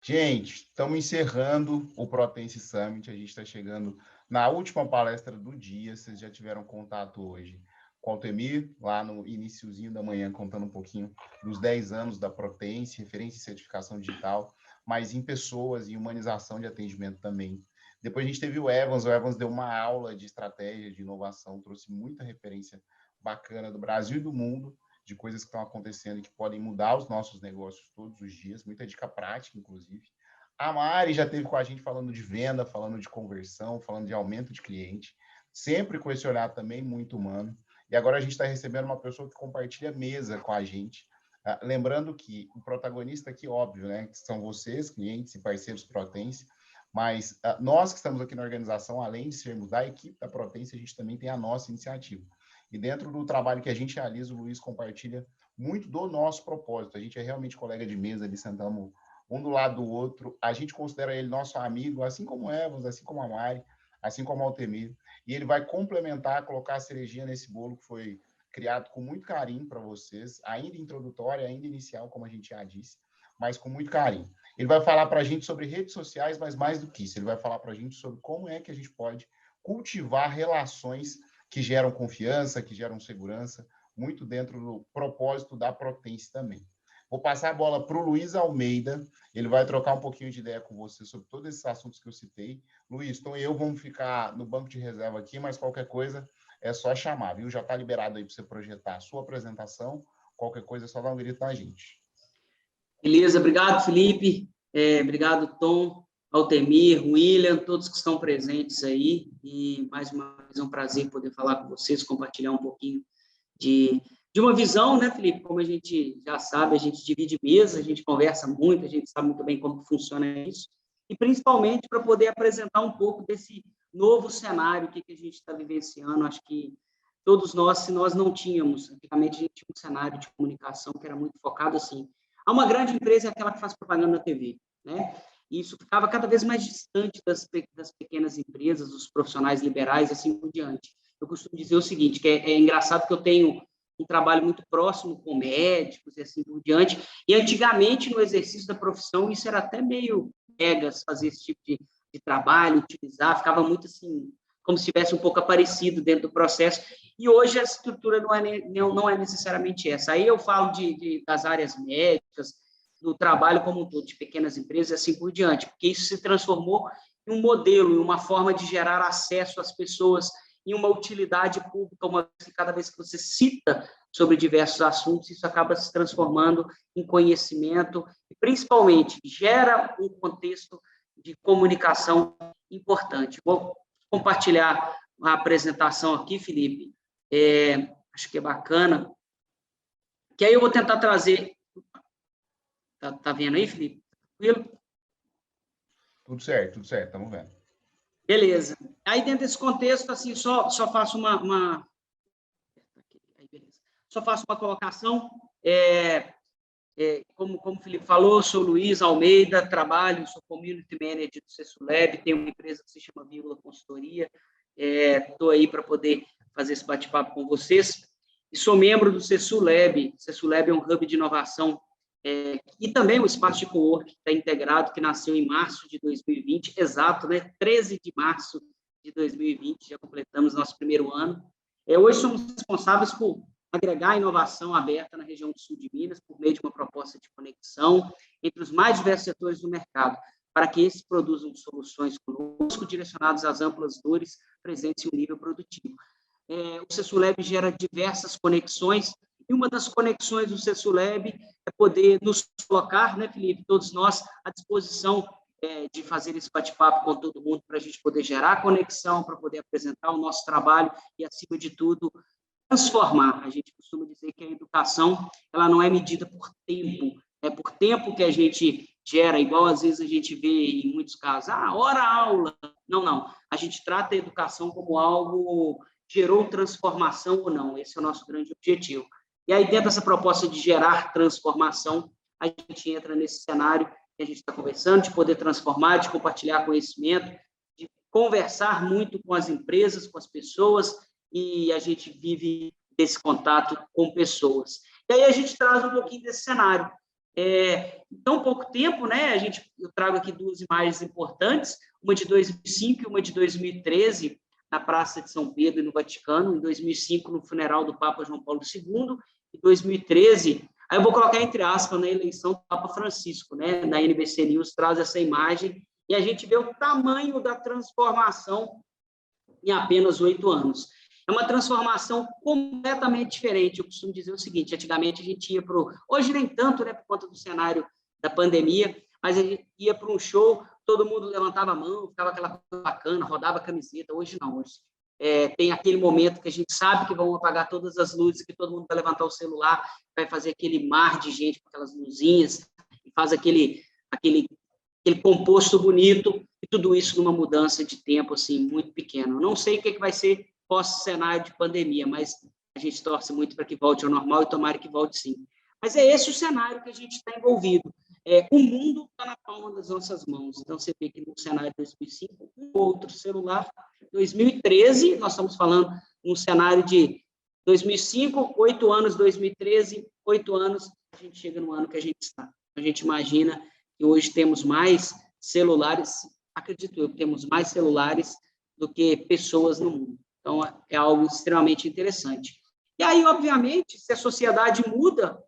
Gente, estamos encerrando o Protense Summit. A gente está chegando na última palestra do dia. Vocês já tiveram contato hoje com o Altemir, lá no iniciozinho da manhã, contando um pouquinho dos 10 anos da Protense, referência em certificação digital, mas em pessoas e humanização de atendimento também. Depois a gente teve o Evans deu uma aula de estratégia, de inovação, trouxe muita referência bacana do Brasil e do mundo, de coisas que estão acontecendo e que podem mudar os nossos negócios todos os dias, muita dica prática, inclusive. A Mari já esteve com a gente falando de venda, falando de conversão, falando de aumento de cliente, sempre com esse olhar também muito humano. E agora a gente está recebendo uma pessoa que compartilha mesa com a gente. Lembrando que o protagonista aqui, óbvio, né, que são vocês, clientes e parceiros Protense, mas nós que estamos aqui na organização, além de sermos da equipe da Protense, a gente também tem a nossa iniciativa. E dentro do trabalho que a gente realiza, o Luiz compartilha muito do nosso propósito. A gente é realmente colega de mesa, ali sentamos um do lado do outro. A gente considera ele nosso amigo, assim como o Evans, assim como a Mari, assim como o Altemir. E ele vai complementar, colocar a cerejinha nesse bolo que foi criado com muito carinho para vocês, ainda introdutória, ainda inicial, como a gente já disse, mas com muito carinho. Ele vai falar para a gente sobre redes sociais, mas mais do que isso, ele vai falar para a gente sobre como é que a gente pode cultivar relações que geram confiança, que geram segurança, muito dentro do propósito da Protense também. Vou passar a bola para o Luiz Almeida, ele vai trocar um pouquinho de ideia com você sobre todos esses assuntos que eu citei. Luiz, então eu vamos ficar no banco de reserva aqui, mas qualquer coisa é só chamar, viu? Já está liberado aí para você projetar a sua apresentação, qualquer coisa é só dar um grito na gente. Beleza, obrigado, Felipe, obrigado, Tom, Altemir, William, todos que estão presentes aí, e mais uma vez é um prazer poder falar com vocês, compartilhar um pouquinho de uma visão, né, Felipe? Como a gente já sabe, a gente divide mesa, a gente conversa muito, a gente sabe muito bem como funciona isso, e principalmente para poder apresentar um pouco desse novo cenário que a gente está vivenciando. Acho que todos nós, se nós não tínhamos, antigamente a gente tinha um cenário de comunicação que era muito focado assim, a uma grande empresa é aquela que faz propaganda na TV, né? E isso ficava cada vez mais distante das pequenas empresas, dos profissionais liberais, assim por diante. Eu costumo dizer o seguinte, que é engraçado que eu tenho um trabalho muito próximo com médicos e assim por diante, e antigamente, no exercício da profissão, isso era até meio pegas, fazer esse tipo de trabalho, utilizar, ficava muito assim, como se tivesse um pouco aparecido dentro do processo, e hoje a estrutura não é necessariamente essa. Aí eu falo das áreas médicas, do trabalho como um todo, de pequenas empresas e assim por diante, porque isso se transformou em um modelo, em uma forma de gerar acesso às pessoas, em uma utilidade pública, cada vez que você cita sobre diversos assuntos, isso acaba se transformando em conhecimento e, principalmente, gera um contexto de comunicação importante. Vou compartilhar a apresentação aqui, Felipe, acho que é bacana, que aí eu vou tentar trazer... Tá vendo aí, Felipe? Tranquilo? Tudo certo, estamos vendo. Beleza. Aí, dentro desse contexto, assim, só faço só faço uma colocação. Como o Felipe falou, sou Luiz Almeida, sou Community Manager do CESULEB, tenho uma empresa que se chama Vírgula Consultoria, estou aí para poder fazer esse bate-papo com vocês, e sou membro do CESULEB. O CESULEB é um hub de inovação e também um espaço de coworking que está integrado, que nasceu em março de 2020, exato, né? 13 de março de 2020, já completamos nosso primeiro ano. Hoje somos responsáveis por agregar a inovação aberta na região do sul de Minas, por meio de uma proposta de conexão entre os mais diversos setores do mercado, para que esses produzam soluções conosco, direcionadas às amplas dores presentes em um nível produtivo. O CESULEB gera diversas conexões, e uma das conexões do CESULEB é poder nos colocar, né, Felipe, todos nós, à disposição de fazer esse bate-papo com todo mundo, para a gente poder gerar conexão, para poder apresentar o nosso trabalho e, acima de tudo, transformar. A gente costuma dizer que a educação ela não é medida por tempo, é por tempo que a gente gera, igual às vezes a gente vê em muitos casos, hora aula. Não. A gente trata a educação como algo gerou transformação ou não. Esse é o nosso grande objetivo. E aí, dentro dessa proposta de gerar transformação, a gente entra nesse cenário que a gente está conversando, de poder transformar, de compartilhar conhecimento, de conversar muito com as empresas, com as pessoas, e a gente vive desse contato com pessoas. E aí a gente traz um pouquinho desse cenário. Em tão pouco tempo, né, eu trago aqui duas imagens importantes, uma de 2005 e uma de 2013, na Praça de São Pedro, no Vaticano, em 2005, no funeral do Papa João Paulo II, e 2013, aí eu vou colocar entre aspas, na eleição do Papa Francisco, né, na NBC News traz essa imagem, e a gente vê o tamanho da transformação em apenas 8 anos. É uma transformação completamente diferente. Eu costumo dizer o seguinte, antigamente a gente ia para hoje nem tanto, né, por conta do cenário da pandemia, mas a gente ia para um show, todo mundo levantava a mão, ficava aquela coisa bacana, rodava a camiseta. Hoje não, hoje tem aquele momento que a gente sabe que vão apagar todas as luzes, que todo mundo vai levantar o celular, vai fazer aquele mar de gente com aquelas luzinhas, e faz aquele composto bonito, e tudo isso numa mudança de tempo assim, muito pequena. Eu não sei o que vai ser pós-cenário de pandemia, mas a gente torce muito para que volte ao normal e tomara que volte sim. Mas é esse o cenário que a gente está envolvido. O mundo está na palma das nossas mãos. Então, você vê que no cenário de 2005, um outro celular. 2013, nós estamos falando um cenário de 2005, 8 anos, 2013, 8 anos, a gente chega no ano que a gente está. A gente imagina que hoje temos mais celulares, acredito eu, temos mais celulares do que pessoas no mundo. Então, é algo extremamente interessante. E aí, obviamente, se a sociedade muda,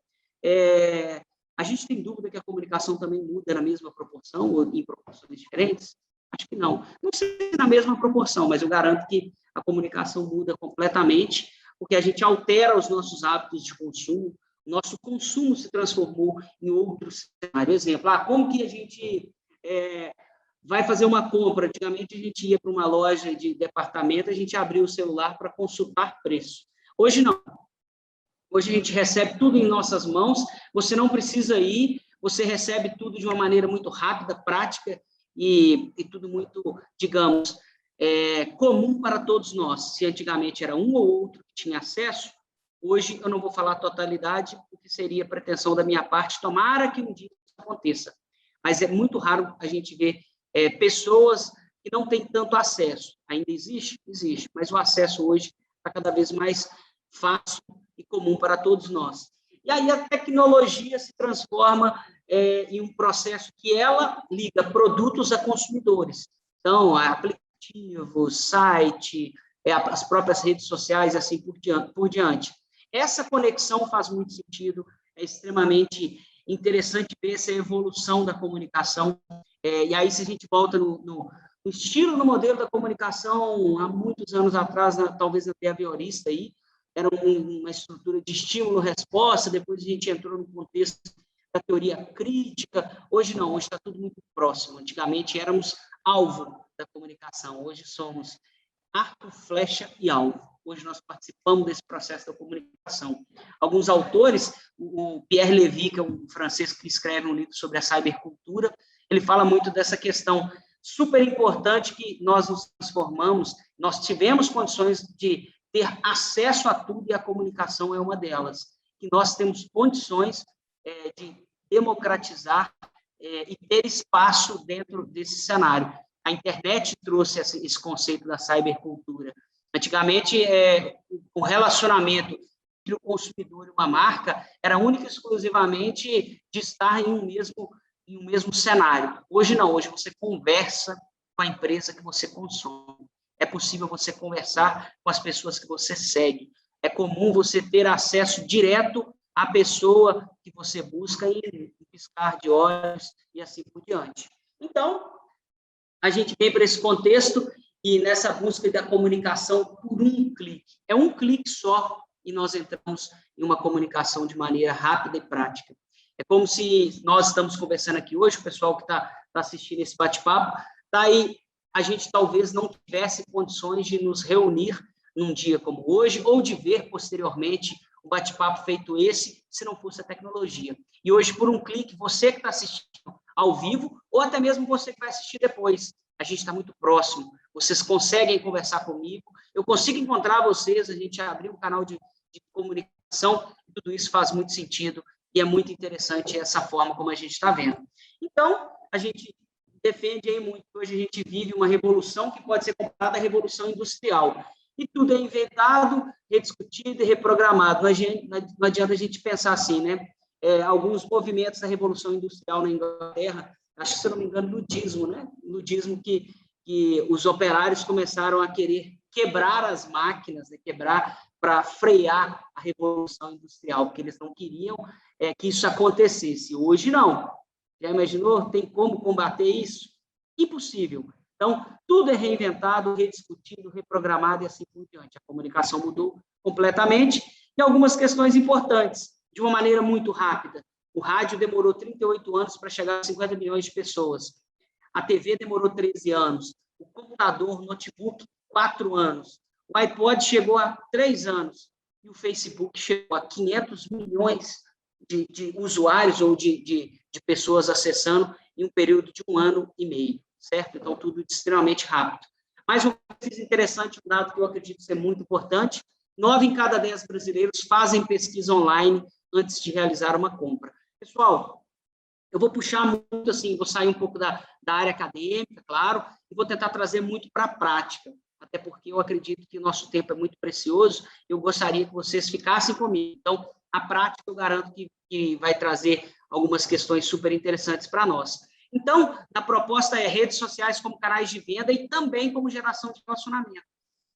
a gente tem dúvida que a comunicação também muda na mesma proporção ou em proporções diferentes? Acho que não. Não sei na mesma proporção, mas eu garanto que a comunicação muda completamente, porque a gente altera os nossos hábitos de consumo, o nosso consumo se transformou em outro cenário. Exemplo, como que a gente vai fazer uma compra? Antigamente, a gente ia para uma loja de departamento, a gente abria o celular para consultar preço. Hoje, não. Hoje, a gente recebe tudo em nossas mãos, você não precisa ir, você recebe tudo de uma maneira muito rápida, prática e tudo muito, digamos, comum para todos nós. Se antigamente era um ou outro que tinha acesso, hoje eu não vou falar a totalidade, porque seria pretensão da minha parte, tomara que um dia isso aconteça. Mas é muito raro a gente ver pessoas que não têm tanto acesso. Ainda existe? Existe, mas o acesso hoje está cada vez mais fácil e comum para todos nós. E aí a tecnologia se transforma em um processo que ela liga produtos a consumidores. Então, aplicativo, site, as próprias redes sociais, assim por diante. Essa conexão faz muito sentido, é extremamente interessante ver essa evolução da comunicação. E aí, se a gente volta no estilo, no modelo da comunicação, há muitos anos atrás, talvez na behaviorista, aí, era uma estrutura de estímulo-resposta, depois a gente entrou no contexto da teoria crítica. Hoje não, hoje está tudo muito próximo. Antigamente éramos alvo da comunicação, hoje somos arco, flecha e alvo. Hoje nós participamos desse processo da comunicação. Alguns autores, o Pierre Levy, que é um francês que escreve um livro sobre a cybercultura, ele fala muito dessa questão super importante que nós nos transformamos, nós tivemos condições de ter acesso a tudo e a comunicação é uma delas. E nós temos condições de democratizar e ter espaço dentro desse cenário. A internet trouxe esse conceito da cybercultura. Antigamente, o relacionamento entre o consumidor e uma marca era única e exclusivamente de estar em um mesmo cenário. Hoje não, hoje você conversa com a empresa que você consome. É possível você conversar com as pessoas que você segue. É comum você ter acesso direto à pessoa que você busca em piscar de olhos e assim por diante. Então, a gente vem para esse contexto e nessa busca da comunicação por um clique. É um clique só e nós entramos em uma comunicação de maneira rápida e prática. É como se nós estamos conversando aqui hoje, o pessoal que está assistindo esse bate-papo, daí a gente talvez não tivesse condições de nos reunir num dia como hoje ou de ver posteriormente um bate-papo feito esse, se não fosse a tecnologia. E hoje, por um clique, você que está assistindo ao vivo ou até mesmo você que vai assistir depois, a gente está muito próximo, vocês conseguem conversar comigo, eu consigo encontrar vocês, a gente abriu um canal de comunicação, tudo isso faz muito sentido e é muito interessante essa forma como a gente está vendo. Então, a gente defende aí muito, hoje a gente vive uma revolução que pode ser comparada à revolução industrial, e tudo é inventado, rediscutido e reprogramado, não adianta a gente pensar assim, né? alguns movimentos da Revolução Industrial na Inglaterra, acho que, se não me engano, ludismo, né? Ludismo que os operários começaram a querer quebrar as máquinas, né? Quebrar para frear a Revolução Industrial, porque eles não queriam que isso acontecesse. Hoje, não. Já imaginou? Tem como combater isso? Impossível. Então, tudo é reinventado, rediscutido, reprogramado e assim por diante. A comunicação mudou completamente. E algumas questões importantes, de uma maneira muito rápida. O rádio demorou 38 anos para chegar a 50 milhões de pessoas. A TV demorou 13 anos. O computador, o notebook, 4 anos. O iPod chegou a 3 anos. E o Facebook chegou a 500 milhões de usuários ou de pessoas acessando em um período de 1 ano e meio, certo? Então, tudo extremamente rápido. Mais um pesquisa interessante, um dado que eu acredito ser muito importante: 9 em cada 10 brasileiros fazem pesquisa online antes de realizar uma compra. Pessoal, eu vou puxar muito, assim, vou sair um pouco da área acadêmica, claro, e vou tentar trazer muito para a prática, até porque eu acredito que o nosso tempo é muito precioso, eu gostaria que vocês ficassem comigo. Então, a prática, eu garanto que vai trazer algumas questões super interessantes para nós. Então, a proposta é redes sociais como canais de venda e também como geração de relacionamento.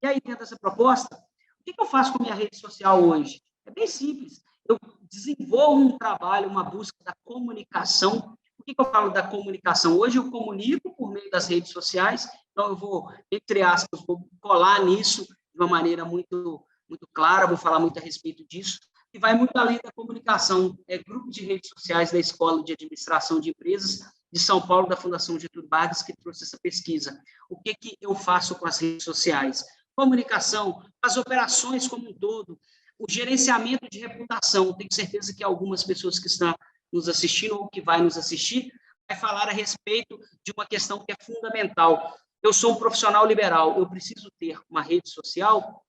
E aí, dentro dessa proposta, o que eu faço com a minha rede social hoje? É bem simples. Eu desenvolvo um trabalho, uma busca da comunicação. Por que eu falo da comunicação? Hoje eu comunico por meio das redes sociais, então eu vou, entre aspas, vou colar nisso de uma maneira muito clara, vou falar muito a respeito disso, e vai muito além da comunicação. É grupo de redes sociais da Escola de Administração de Empresas de São Paulo, da Fundação Getúlio Vargas, que trouxe essa pesquisa. O que eu faço com as redes sociais? Comunicação, as operações como um todo, o gerenciamento de reputação. Tenho certeza que algumas pessoas que estão nos assistindo ou que vai nos assistir vai falar a respeito de uma questão que é fundamental. Eu sou um profissional liberal, eu preciso ter uma rede social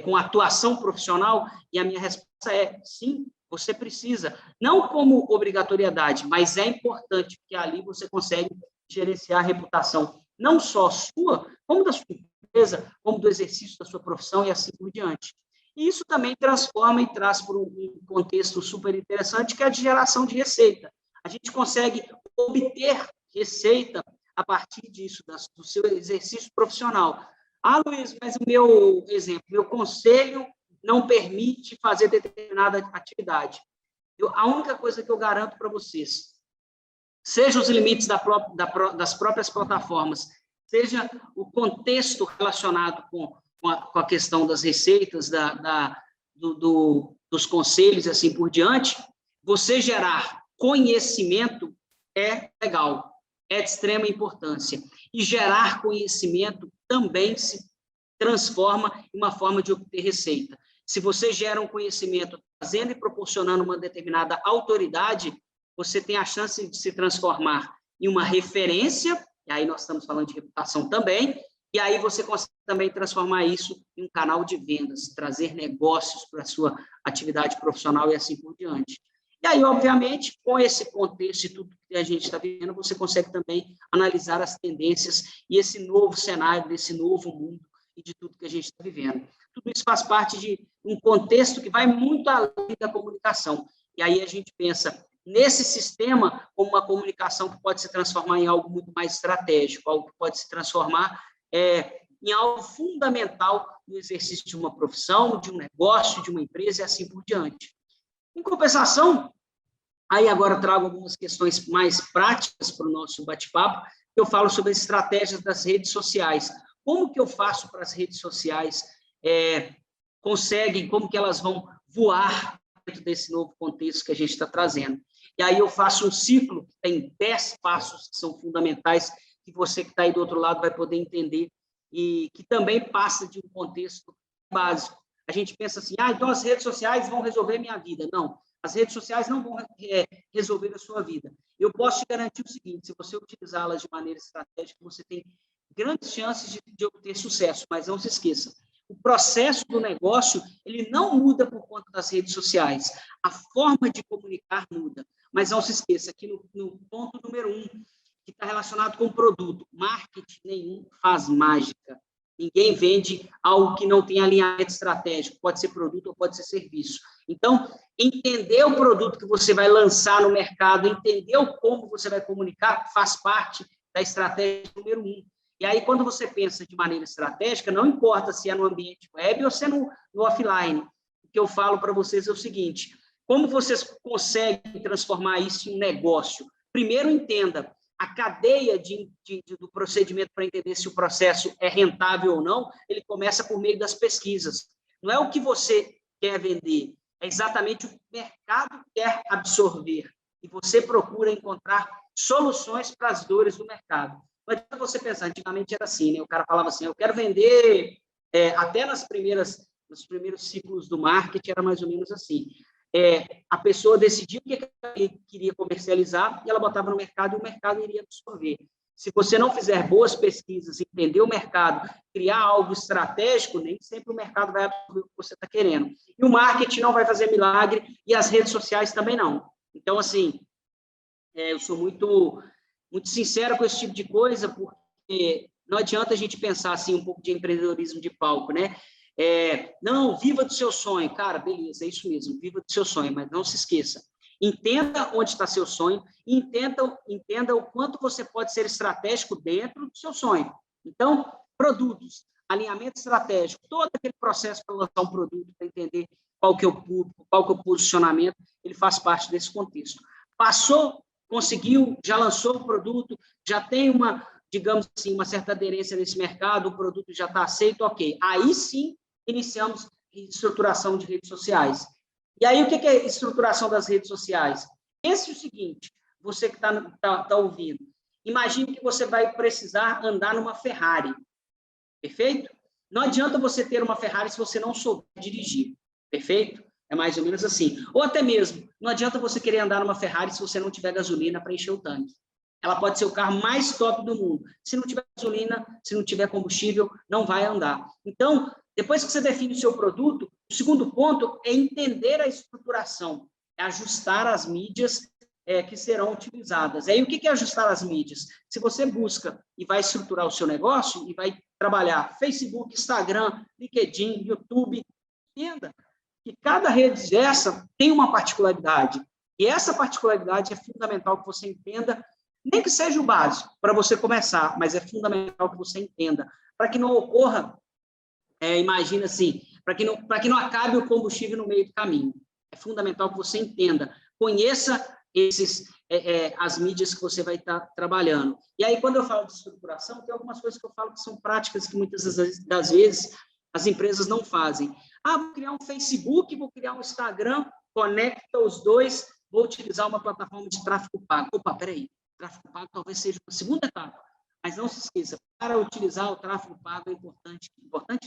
com atuação profissional? E a minha resposta é sim, você precisa. Não como obrigatoriedade, mas é importante, porque ali você consegue gerenciar a reputação, não só sua, como da sua empresa, como do exercício da sua profissão e assim por diante. E isso também transforma e traz para um contexto super interessante, que é a de geração de receita. A gente consegue obter receita a partir disso, do seu exercício profissional. Ah, Luiz, mas o meu exemplo, meu conselho não permite fazer determinada atividade. A única coisa que eu garanto para vocês, seja os limites das próprias plataformas, seja o contexto relacionado com a questão das receitas, dos conselhos e assim por diante, você gerar conhecimento é legal, é de extrema importância. E gerar conhecimento também se transforma em uma forma de obter receita. Se você gera um conhecimento trazendo e proporcionando uma determinada autoridade, você tem a chance de se transformar em uma referência, e aí nós estamos falando de reputação também, e aí você consegue também transformar isso em um canal de vendas, trazer negócios para a sua atividade profissional e assim por diante. E aí, obviamente, com esse contexto e tudo que a gente está vivendo, você consegue também analisar as tendências e esse novo cenário, desse novo mundo e de tudo que a gente está vivendo. Tudo isso faz parte de um contexto que vai muito além da comunicação. E aí a gente pensa nesse sistema como uma comunicação que pode se transformar em algo muito mais estratégico, algo que pode se transformar em algo fundamental no exercício de uma profissão, de um negócio, de uma empresa e assim por diante. Em compensação, aí agora trago algumas questões mais práticas para o nosso bate-papo, eu falo sobre as estratégias das redes sociais. Como que eu faço para as redes sociais como que elas vão voar dentro desse novo contexto que a gente está trazendo? E aí eu faço um ciclo, tem 10 passos que são fundamentais, que você que está aí do outro lado vai poder entender, e que também passa de um contexto básico. A gente pensa assim, então as redes sociais vão resolver minha vida. Não, as redes sociais não vão resolver a sua vida. Eu posso te garantir o seguinte: se você utilizá-las de maneira estratégica, você tem grandes chances de obter sucesso, mas não se esqueça, o processo do negócio, ele não muda por conta das redes sociais, a forma de comunicar muda, mas não se esqueça que no ponto número 1, que está relacionado com o produto, marketing nenhum faz mágica. Ninguém vende algo que não tem alinhamento estratégico, pode ser produto ou pode ser serviço. Então, entender o produto que você vai lançar no mercado, entender como você vai comunicar, faz parte da estratégia número 1. E aí, quando você pensa de maneira estratégica, não importa se é no ambiente web ou se é no offline. O que eu falo para vocês é o seguinte: como vocês conseguem transformar isso em um negócio? Primeiro, entenda a cadeia do procedimento para entender se o processo é rentável ou não. Ele começa por meio das pesquisas. Não é o que você quer vender, é exatamente o que o mercado quer absorver. E você procura encontrar soluções para as dores do mercado. Não adianta você pensar, antigamente era assim, né? O cara falava assim, eu quero vender, até nos primeiros ciclos do marketing era mais ou menos assim. A pessoa decidia o que ela queria comercializar e ela botava no mercado e o mercado iria absorver. Se você não fizer boas pesquisas, entender o mercado, criar algo estratégico, nem sempre o mercado vai absorver o que você está querendo. E o marketing não vai fazer milagre e as redes sociais também não. Então, assim, eu sou muito sincero com esse tipo de coisa, porque não adianta a gente pensar assim um pouco de empreendedorismo de palco, né? Não, viva do seu sonho. Cara, beleza, é isso mesmo, viva do seu sonho, mas não se esqueça. Entenda onde está seu sonho e entenda o quanto você pode ser estratégico dentro do seu sonho. Então, produtos, alinhamento estratégico, todo aquele processo para lançar um produto, para entender qual que é o público, qual que é o posicionamento, ele faz parte desse contexto. Passou, conseguiu, já lançou o produto, já tem digamos assim, uma certa aderência nesse mercado, o produto já está aceito, ok. Aí sim, iniciamos estruturação de redes sociais. E aí, o que é estruturação das redes sociais? Pense o seguinte, você que está ouvindo, imagine que você vai precisar andar numa Ferrari, perfeito? Não adianta você ter uma Ferrari se você não souber dirigir, perfeito? É mais ou menos assim. Ou até mesmo, não adianta você querer andar numa Ferrari se você não tiver gasolina para encher o tanque. Ela pode ser o carro mais top do mundo. Se não tiver gasolina, se não tiver combustível, não vai andar. Então, depois que você define o seu produto, o segundo ponto é entender a estruturação, é ajustar as mídias que serão utilizadas. Aí, o que é ajustar as mídias? Se você busca e vai estruturar o seu negócio e vai trabalhar Facebook, Instagram, LinkedIn, YouTube, entenda que cada rede dessa tem uma particularidade. E essa particularidade é fundamental que você entenda, nem que seja o básico, para você começar, mas é fundamental que você entenda, para que não ocorra, imagina assim, para que não acabe o combustível no meio do caminho. É fundamental que você entenda, conheça as mídias que você vai estar trabalhando. E aí, quando eu falo de estruturação, tem algumas coisas que eu falo que são práticas que muitas das vezes as empresas não fazem. Vou criar um Facebook, vou criar um Instagram, conecta os dois, vou utilizar uma plataforma de tráfego pago. Opa, peraí, tráfego pago talvez seja uma segunda etapa, mas não se esqueça, para utilizar o tráfego pago é importante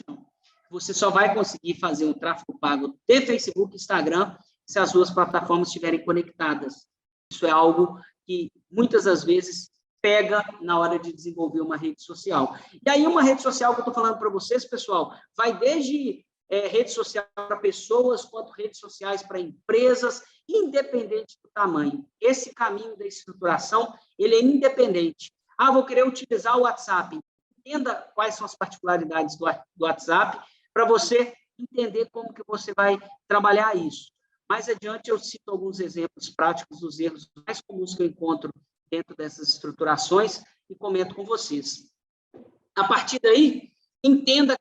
não, você só vai conseguir fazer um tráfego pago de Facebook e Instagram se as duas plataformas estiverem conectadas. Isso é algo que muitas das vezes pega na hora de desenvolver uma rede social. E aí, uma rede social que eu estou falando para vocês, pessoal, vai desde rede social para pessoas, quanto redes sociais para empresas, independente do tamanho. Esse caminho da estruturação, ele é independente. Vou querer utilizar o WhatsApp. Entenda quais são as particularidades do WhatsApp para você entender como que você vai trabalhar isso. Mais adiante, eu cito alguns exemplos práticos dos erros mais comuns que eu encontro dentro dessas estruturações e comento com vocês. A partir daí, entenda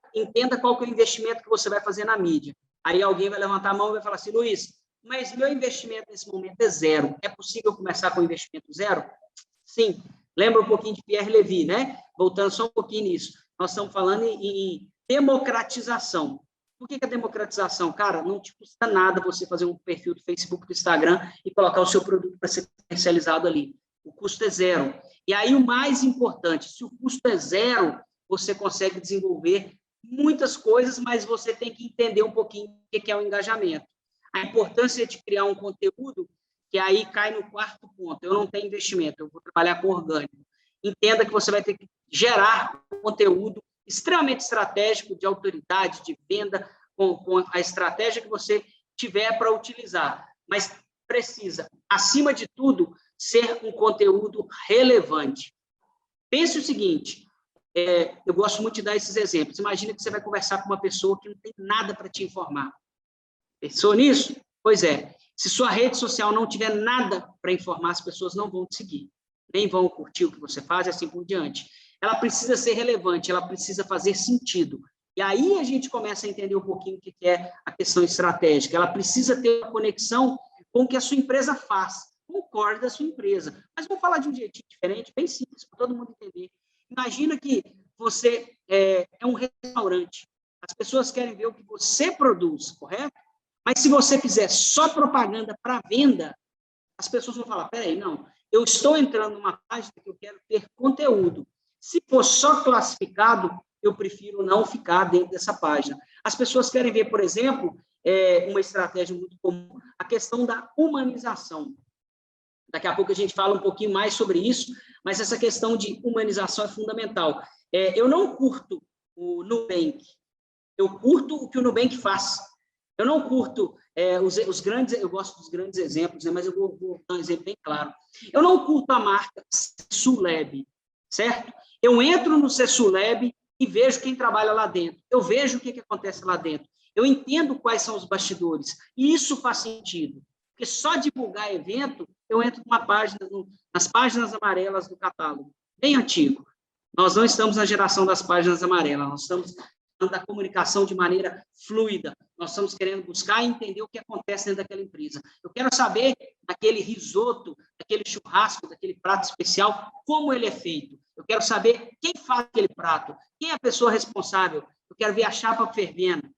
qual que é o investimento que você vai fazer na mídia. Aí alguém vai levantar a mão e vai falar assim, Luiz, mas meu investimento nesse momento é zero. É possível começar com investimento zero? Sim. Lembra um pouquinho de Pierre Levy, né? Voltando só um pouquinho nisso. Nós estamos falando em democratização. Por que a democratização? Cara, não te custa nada você fazer um perfil do Facebook, do Instagram e colocar o seu produto para ser comercializado ali. O custo é zero. E aí, o mais importante, se o custo é zero, você consegue desenvolver muitas coisas, mas você tem que entender um pouquinho o que é o engajamento. A importância de criar um conteúdo, que aí cai no quarto ponto. Eu não tenho investimento, eu vou trabalhar com orgânico. Entenda que você vai ter que gerar conteúdo extremamente estratégico, de autoridade, de venda, com a estratégia que você tiver para utilizar. Mas precisa, acima de tudo, ser um conteúdo relevante. Pense o seguinte, eu gosto muito de dar esses exemplos. Imagina que você vai conversar com uma pessoa que não tem nada para te informar. Pensou nisso? Pois é, se sua rede social não tiver nada para informar, as pessoas não vão te seguir, nem vão curtir o que você faz e assim por diante. Ela precisa ser relevante, ela precisa fazer sentido. E aí a gente começa a entender um pouquinho o que é a questão estratégica. Ela precisa ter uma conexão com o que a sua empresa faz, com o core da sua empresa. Mas vamos falar de um jeitinho diferente, bem simples, para todo mundo entender. Imagina que você é um restaurante. As pessoas querem ver o que você produz, correto? Mas se você fizer só propaganda para venda, as pessoas vão falar, peraí, não, eu estou entrando numa página que eu quero ter conteúdo. Se for só classificado, eu prefiro não ficar dentro dessa página. As pessoas querem ver, por exemplo, uma estratégia muito comum, a questão da humanização. Daqui a pouco a gente fala um pouquinho mais sobre isso, mas essa questão de humanização é fundamental. Eu não curto o Nubank, eu curto o que o Nubank faz. Eu não curto os grandes, eu gosto dos grandes exemplos, né, mas eu vou dar um exemplo bem claro. Eu não curto a marca Sulab, certo? Eu entro no Sulab e vejo quem trabalha lá dentro. Eu vejo o que acontece lá dentro. Eu entendo quais são os bastidores. E isso faz sentido. Porque só divulgar evento, eu entro numa página, nas páginas amarelas do catálogo. Bem antigo. Nós não estamos na geração das páginas amarelas, nós estamos da comunicação de maneira fluida. Nós estamos querendo buscar e entender o que acontece dentro daquela empresa. Eu quero saber daquele risoto, daquele churrasco, daquele prato especial, como ele é feito. Eu quero saber quem faz aquele prato, quem é a pessoa responsável. Eu quero ver a chapa fervendo,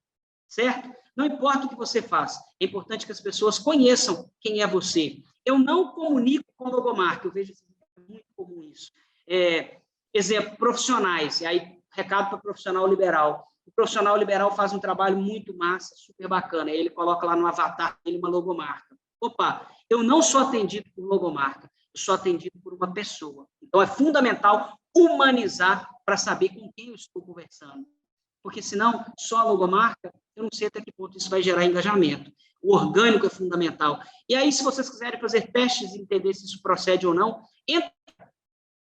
certo? Não importa o que você faz, é importante que as pessoas conheçam quem é você. Eu não comunico com logomarca, eu vejo muito comum isso. Exemplo, profissionais, e aí recado para o profissional liberal. O profissional liberal faz um trabalho muito massa, super bacana. Aí ele coloca lá no avatar dele uma logomarca. Opa, eu não sou atendido por logomarca, eu sou atendido por uma pessoa. Então, é fundamental humanizar para saber com quem eu estou conversando. Porque, senão, só a logomarca, eu não sei até que ponto isso vai gerar engajamento. O orgânico é fundamental. E aí, se vocês quiserem fazer testes e entender se isso procede ou não, entra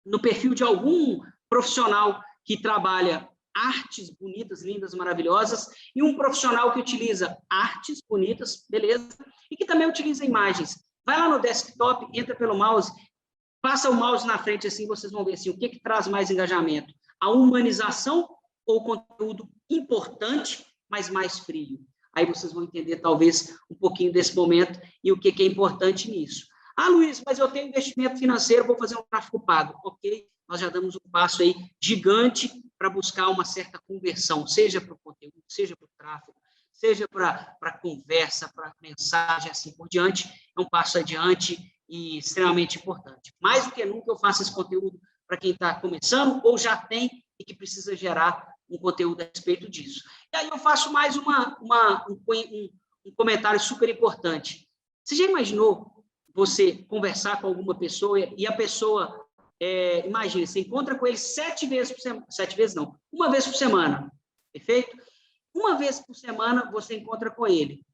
no perfil de algum profissional que trabalha artes bonitas, lindas, maravilhosas, e um profissional que utiliza artes bonitas, beleza, e que também utiliza imagens. Vai lá no desktop, entra pelo mouse, passa o mouse na frente assim, vocês vão ver assim, o que traz mais engajamento? A humanização ou o conteúdo importante, mas mais frio? Aí vocês vão entender, talvez, um pouquinho desse momento e o que é importante nisso. Ah, Luiz, mas eu tenho investimento financeiro, vou fazer um tráfego pago. Ok, nós já damos um passo aí gigante para buscar uma certa conversão, seja para o conteúdo, seja para o tráfego, seja para conversa, para mensagem, assim por diante. É um passo adiante e extremamente importante. Mais do que nunca eu faço esse conteúdo para quem está começando ou já tem e que precisa gerar um conteúdo a respeito disso. E aí eu faço mais um comentário super importante. Você já imaginou você conversar com alguma pessoa e a pessoa, imagina, você encontra com ele 7 vezes por semana, 7 vezes não, uma vez por semana, perfeito? Uma vez por semana você encontra com ele,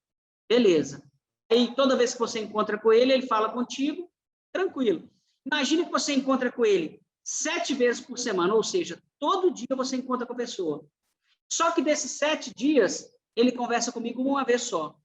beleza. Aí toda vez que você encontra com ele, ele fala contigo, tranquilo. Imagina que você encontra com ele 7 vezes por semana, ou seja, todo dia você encontra com a pessoa. Só que desses 7 dias, ele conversa comigo uma vez só,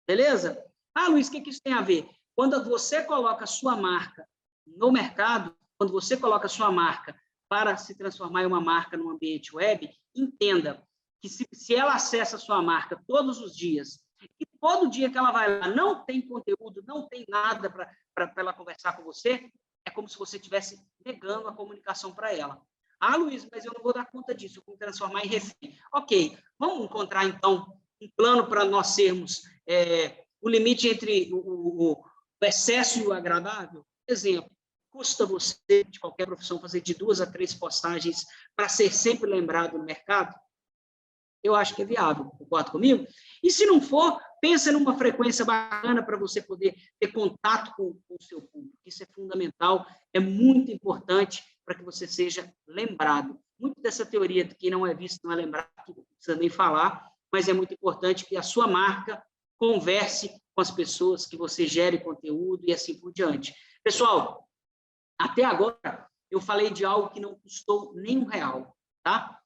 beleza? Ah, Luiz, o que isso tem a ver? Quando você coloca a sua marca no mercado, quando você coloca a sua marca para se transformar em uma marca no ambiente web, entenda que se ela acessa a sua marca todos os dias, e todo dia que ela vai lá não tem conteúdo, não tem nada para ela conversar com você, é como se você estivesse negando a comunicação para ela. Ah, Luiz, mas eu não vou dar conta disso, eu vou me transformar em refém. Ok, vamos encontrar, então, um plano para nós sermos o limite entre o excesso e o agradável. Exemplo, custa você, de qualquer profissão, fazer de 2 a 3 postagens para ser sempre lembrado no mercado? Eu acho que é viável, concorda comigo? E se não for, pensa numa frequência bacana para você poder ter contato com o seu público. Isso é fundamental, é muito importante para que você seja lembrado. Muito dessa teoria de quem não é visto não é lembrado, não precisa nem falar, mas é muito importante que a sua marca converse com as pessoas, que você gere conteúdo e assim por diante. Pessoal, até agora eu falei de algo que não custou nem R$1, tá?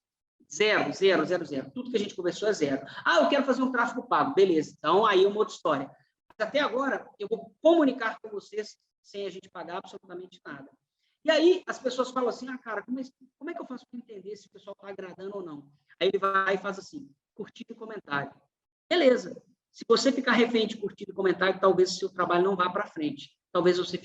Zero, zero, zero, zero. Tudo que a gente conversou é zero. Ah, eu quero fazer um tráfego pago. Beleza. Então, aí é uma outra história. Mas até agora, eu vou comunicar com vocês sem a gente pagar absolutamente nada. E aí, as pessoas falam assim, ah, cara, como é que eu faço para entender se o pessoal está agradando ou não? Aí ele vai e faz assim, curtir e comentário. Beleza. Se você ficar refém de curtir e comentário, talvez o seu trabalho não vá para frente. Talvez você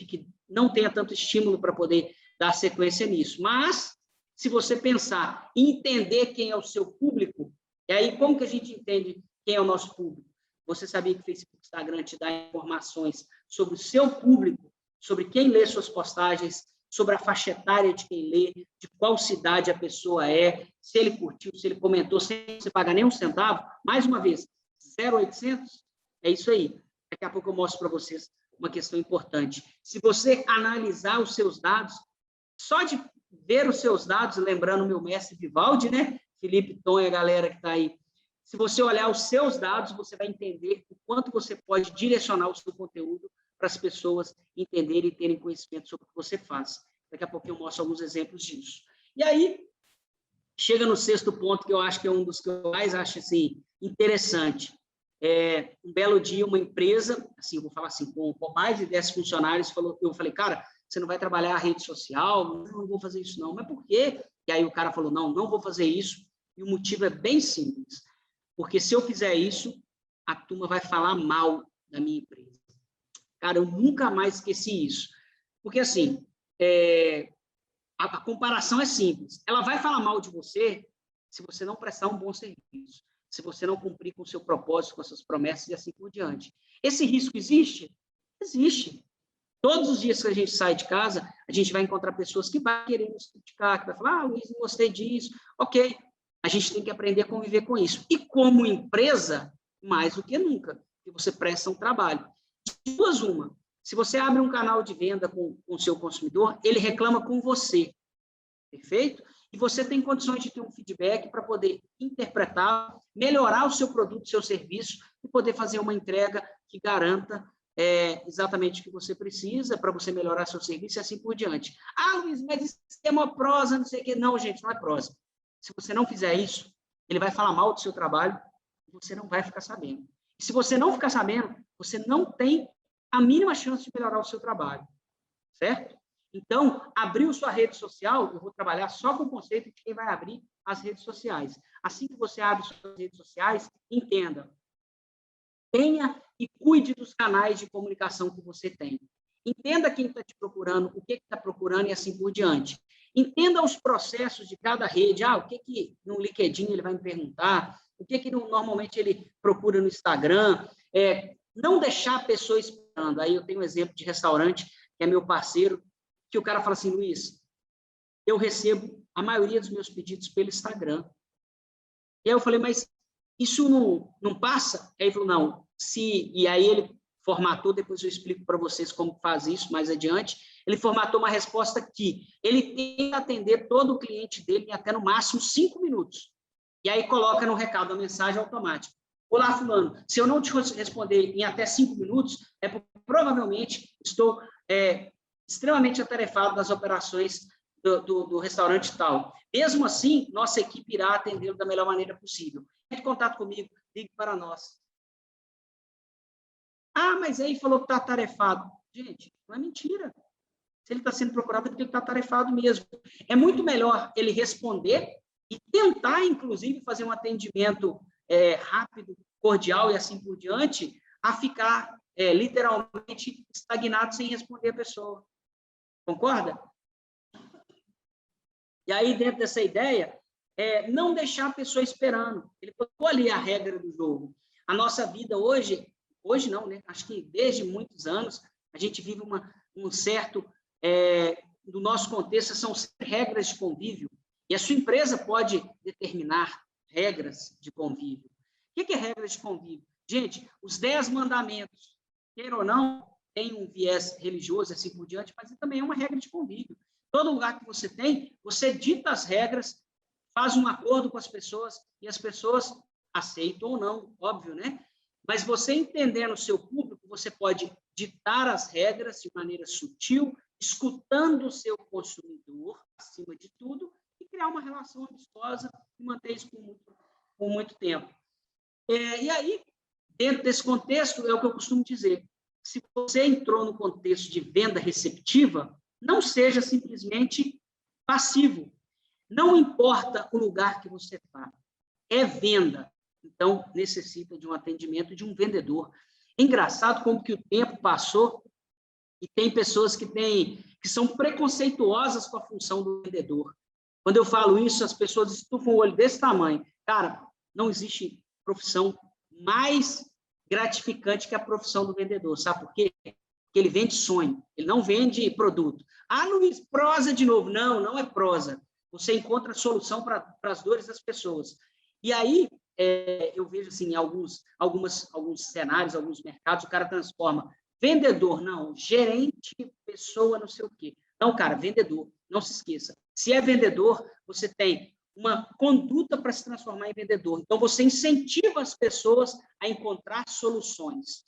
não tenha tanto estímulo para poder dar sequência nisso. Mas, se você pensar em entender quem é o seu público, e aí como que a gente entende quem é o nosso público? Você sabia que o Facebook e o Instagram te dá informações sobre o seu público, sobre quem lê suas postagens, sobre a faixa etária de quem lê, de qual cidade a pessoa é, se ele curtiu, se ele comentou, sem você pagar nem um centavo? Mais uma vez, 0,800? É isso aí. Daqui a pouco eu mostro para vocês uma questão importante. Se você analisar os seus dados, só de ver os seus dados, lembrando o meu mestre Vivaldi, né? Felipe, Tom e a galera que está aí. Se você olhar os seus dados, você vai entender o quanto você pode direcionar o seu conteúdo para as pessoas entenderem e terem conhecimento sobre o que você faz. Daqui a pouco eu mostro alguns exemplos disso. E aí, chega no sexto ponto, que eu acho que é um dos que eu mais acho assim, interessante. Um belo dia, uma empresa, assim, eu vou falar assim, com mais de 10 funcionários, eu falei, cara, você não vai trabalhar a rede social? Não vou fazer isso não. Mas por quê? E aí o cara falou, não vou fazer isso. E o motivo é bem simples. Porque se eu fizer isso, a turma vai falar mal da minha empresa. Cara, eu nunca mais esqueci isso. Porque, assim, a comparação é simples. Ela vai falar mal de você se você não prestar um bom serviço, se você não cumprir com o seu propósito, com as suas promessas e assim por diante. Esse risco existe? Existe. Todos os dias que a gente sai de casa, a gente vai encontrar pessoas que vão querer nos criticar, que vai falar, Luiz, não gostei disso. Ok, a gente tem que aprender a conviver com isso. E como empresa, mais do que nunca, que você presta um trabalho. De duas uma. Se você abre um canal de venda com o seu consumidor, ele reclama com você. Perfeito? E você tem condições de ter um feedback para poder interpretar, melhorar o seu produto, o seu serviço, e poder fazer uma entrega que garanta exatamente o que você precisa para você melhorar seu serviço e assim por diante. Ah, Luiz, mas isso é uma prosa, não sei o quê. Não, gente, não é prosa. Se você não fizer isso, ele vai falar mal do seu trabalho e você não vai ficar sabendo. E se você não ficar sabendo, você não tem a mínima chance de melhorar o seu trabalho. Certo? Então, abriu sua rede social, eu vou trabalhar só com o conceito de quem vai abrir as redes sociais. Assim que você abre suas redes sociais, entenda. Tenha e cuide dos canais de comunicação que você tem. Entenda quem está te procurando, o que está procurando e assim por diante. Entenda os processos de cada rede. O que no LinkedIn ele vai me perguntar, o que normalmente ele procura no Instagram. Não deixar a pessoa esperando. Aí eu tenho um exemplo de restaurante, que é meu parceiro, que o cara fala assim, Luiz, eu recebo a maioria dos meus pedidos pelo Instagram. E aí eu falei, mas isso não passa? Aí ele falou, não, e aí ele formatou, depois eu explico para vocês como faz isso mais adiante, ele formatou uma resposta que ele tenta atender todo o cliente dele em até no máximo 5 minutos. E aí coloca no recado a mensagem automática. Olá, fulano, se eu não te responder em até 5 minutos, é porque provavelmente estou extremamente atarefado nas operações do restaurante tal. Mesmo assim, nossa equipe irá atendê-lo da melhor maneira possível. Entre em contato comigo, ligue para nós. Mas aí falou que está atarefado. Gente, não é mentira. Se ele está sendo procurado, é porque ele está atarefado mesmo. É muito melhor ele responder e tentar, inclusive, fazer um atendimento rápido, cordial e assim por diante, a ficar literalmente estagnado sem responder a pessoa. Concorda? E aí, dentro dessa ideia, não deixar a pessoa esperando. Ele colocou ali a regra do jogo. A nossa vida hoje não, né? Acho que desde muitos anos, a gente vive um certo, do nosso contexto, são regras de convívio. E a sua empresa pode determinar regras de convívio. O que é regra de convívio? Gente, os 10 mandamentos, queira ou não, tem um viés religioso, assim por diante, mas também é uma regra de convívio. Todo lugar que você tem, você dita as regras, faz um acordo com as pessoas, e as pessoas aceitam ou não, óbvio, né? Mas você entendendo o seu público, você pode ditar as regras de maneira sutil, escutando o seu consumidor, acima de tudo, e criar uma relação amistosa e manter isso por muito tempo. E aí, dentro desse contexto, é o que eu costumo dizer, se você entrou no contexto de venda receptiva, não seja simplesmente passivo. Não importa o lugar que você está, é venda. Então, necessita de um atendimento de um vendedor. É engraçado como que o tempo passou e tem pessoas que são preconceituosas com a função do vendedor. Quando eu falo isso, as pessoas estufam o olho desse tamanho. Cara, não existe profissão mais gratificante que a profissão do vendedor. Sabe por quê? Porque ele vende sonho, ele não vende produto. Ah, Luiz, prosa de novo. Não, não é prosa. Você encontra a solução para as dores das pessoas. E aí, eu vejo assim, em alguns cenários, alguns mercados, o cara transforma vendedor, não, gerente, pessoa, não sei o quê. Não, cara, vendedor, não se esqueça. Se é vendedor, você tem uma conduta para se transformar em vendedor. Então, você incentiva as pessoas a encontrar soluções,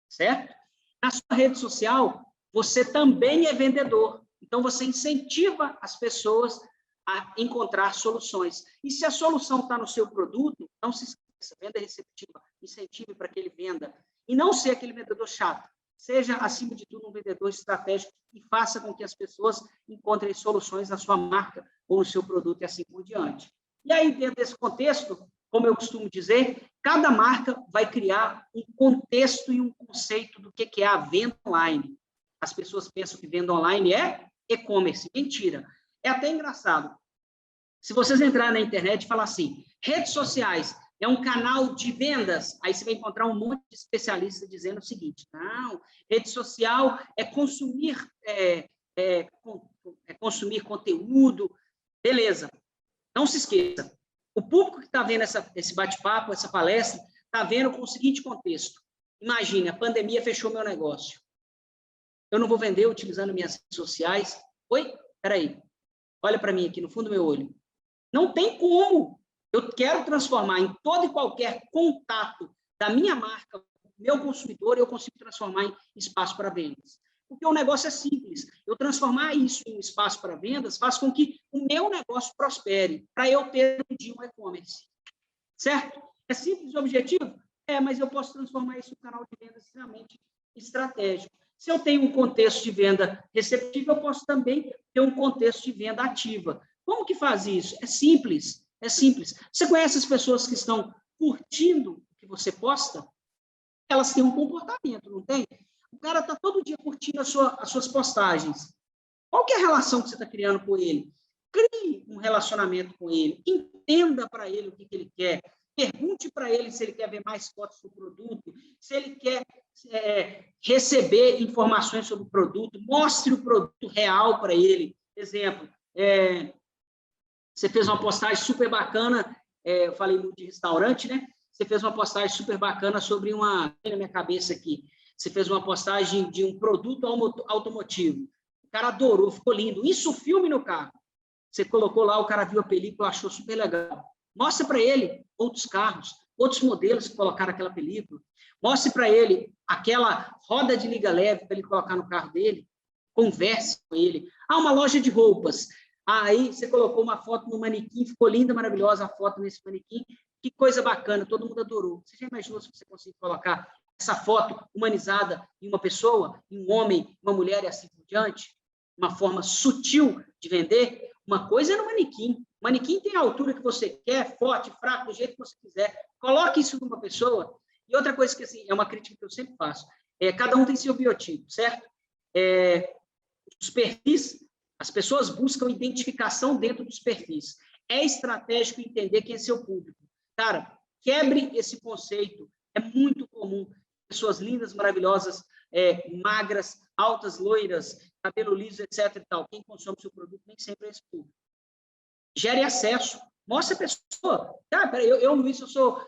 certo? Na sua rede social, você também é vendedor. Então, você incentiva as pessoas a encontrar soluções. E se a solução está no seu produto, não se esqueça, venda receptiva, incentive para que ele venda. E não ser aquele vendedor chato. Seja, acima de tudo, um vendedor estratégico e faça com que as pessoas encontrem soluções na sua marca ou no seu produto e assim por diante. E aí, dentro desse contexto, como eu costumo dizer, cada marca vai criar um contexto e um conceito do que é a venda online. As pessoas pensam que venda online é e-commerce. Mentira. É até engraçado. Se vocês entrarem na internet e falar assim, redes sociais é um canal de vendas, aí você vai encontrar um monte de especialistas dizendo o seguinte, não, rede social é consumir, consumir conteúdo, beleza. Não se esqueça, o público que está vendo esse bate-papo, essa palestra, está vendo com o seguinte contexto. Imagine, a pandemia fechou meu negócio. Eu não vou vender utilizando minhas redes sociais. Oi? Peraí. Olha para mim aqui, no fundo do meu olho. Não tem como. Eu quero transformar em todo e qualquer contato da minha marca, meu consumidor, eu consigo transformar em espaço para vendas. Porque o negócio é simples. Eu transformar isso em um espaço para vendas faz com que o meu negócio prospere, para eu ter um dia um e-commerce. Certo? É simples o objetivo? Mas eu posso transformar isso em um canal de vendas extremamente estratégico. Se eu tenho um contexto de venda receptiva, eu posso também ter um contexto de venda ativa. Como que faz isso? É simples, é simples. Você conhece as pessoas que estão curtindo o que você posta? Elas têm um comportamento, não tem? O cara está todo dia curtindo as suas postagens. Qual que é a relação que você está criando com ele? Crie um relacionamento com ele, entenda para ele o que ele quer, pergunte para ele se ele quer ver mais fotos do produto, se ele quer receber informações sobre o produto, mostre o produto real para ele. Exemplo, você fez uma postagem super bacana, eu falei muito de restaurante, né? Você fez uma postagem super bacana sobre na minha cabeça aqui, você fez uma postagem de um produto automotivo. O cara adorou, ficou lindo. Isso, filme no carro. Você colocou lá, o cara viu a película, achou super legal. Mostre para ele outros carros, outros modelos que colocaram aquela película. Mostre para ele aquela roda de liga leve para ele colocar no carro dele. Converse com ele. Uma loja de roupas. Aí você colocou uma foto no manequim, ficou linda, maravilhosa a foto nesse manequim. Que coisa bacana, todo mundo adorou. Você já imaginou se você conseguir colocar essa foto humanizada em uma pessoa, em um homem, uma mulher e assim por diante? Uma forma sutil de vender? Uma coisa é no manequim. O manequim tem a altura que você quer, forte, fraco, do jeito que você quiser. Coloque isso numa pessoa. E outra coisa que assim, é uma crítica que eu sempre faço. Cada um tem seu biotipo, certo? Os perfis, as pessoas buscam identificação dentro dos perfis. É estratégico entender quem é seu público. Cara, quebre esse conceito. É muito comum. Pessoas lindas, maravilhosas, magras, altas, loiras, cabelo liso, etc. E tal. Quem consome seu produto nem sempre é esse público. Gere acesso. Mostra a pessoa. Cara, Luiz, eu sou